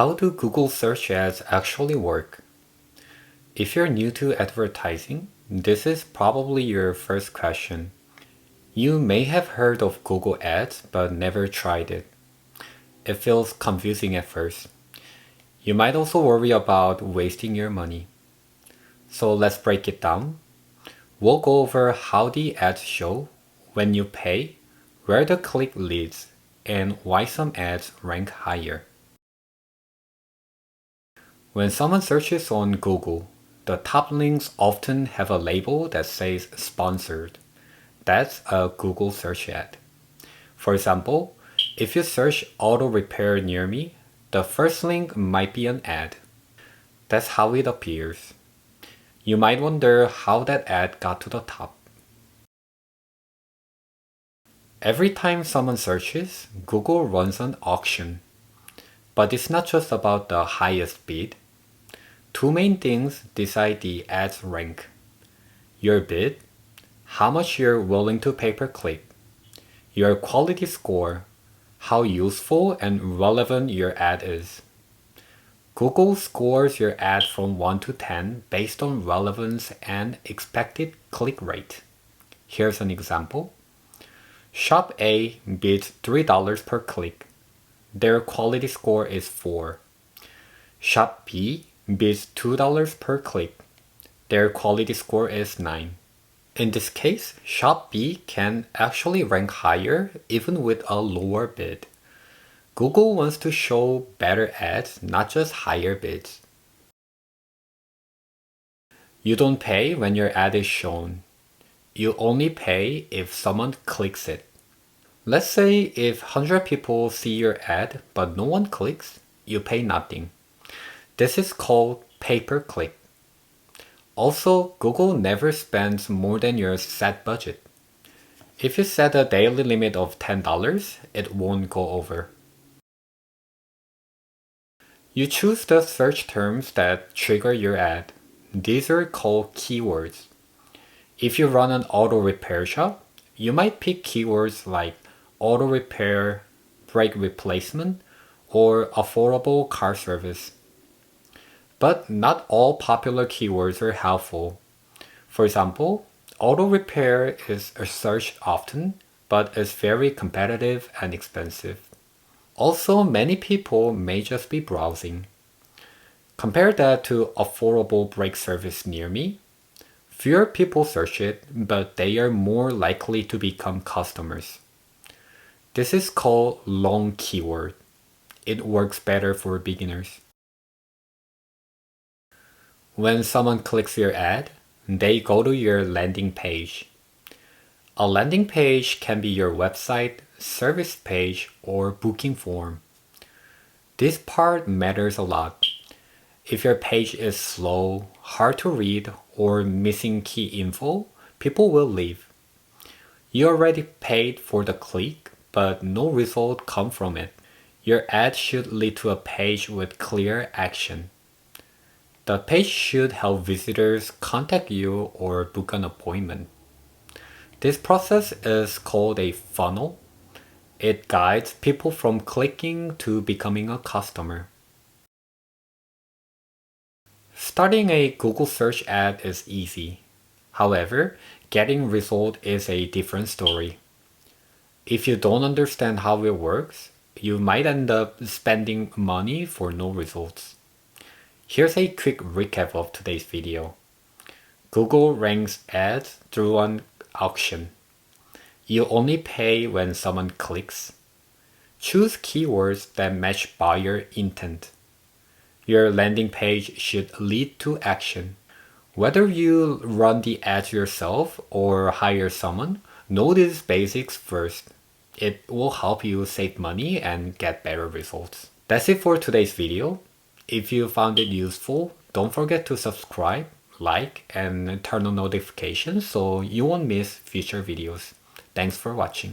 How do Google search ads actually work? If you're new to advertising, this is probably your first question. You may have heard of Google Ads but never tried it. It feels confusing at first. You might also worry about wasting your money. So let's break it down. We'll go over how the ads show, when you pay, where the click leads, and why some ads rank higher. When someone searches on Google, the top links often have a label that says sponsored. That's a Google search ad. For example, if you search auto repair near me, the first link might be an ad. That's how it appears. You might wonder how that ad got to the top. Every time someone searches, Google runs an auction. But it's not just about the highest bid. Two main things decide the ad's rank. Your bid, how much you're willing to pay per click. Your quality score, how useful and relevant your ad is. Google scores your ad from 1 to 10 based on relevance and expected click rate. Here's an example. Shop A bids $3 per click. Their quality score is 4. Shop B bids $2 per click. Their quality score is 9. In this case, Shop B can actually rank higher even with a lower bid. Google wants to show better ads, not just higher bids. You don't pay when your ad is shown. You only pay if someone clicks it. Let's say if 100 people see your ad but no one clicks, you pay nothing. This is called pay-per-click. Also, Google never spends more than your set budget. If you set a daily limit of $10, it won't go over. You choose the search terms that trigger your ad. These are called keywords. If you run an auto repair shop, you might pick keywords like auto repair, brake replacement, or affordable car service. But not all popular keywords are helpful. For example, auto repair is searched often, but is very competitive and expensive. Also, many people may just be browsing. Compare that to affordable brake service near me. Fewer people search it, but they are more likely to become customers. This is called long keyword. It works better for beginners. When someone clicks your ad, they go to your landing page. A landing page can be your website, service page, or booking form. This part matters a lot. If your page is slow, hard to read, or missing key info, people will leave. You already paid for the click, but no result come from it. Your ad should lead to a page with clear action. The page should help visitors contact you or book an appointment. This process is called a funnel. It guides people from clicking to becoming a customer. Starting a Google search ad is easy. However, getting result is a different story. If you don't understand how it works, you might end up spending money for no results. Here's a quick recap of today's video. Google ranks ads through an auction. You only pay when someone clicks. Choose keywords that match buyer intent. Your landing page should lead to action. Whether you run the ads yourself or hire someone, know these basics first. It will help you save money and get better results. That's it for today's video. If you found it useful, don't forget to subscribe, like, and turn on notifications so you won't miss future videos. Thanks for watching.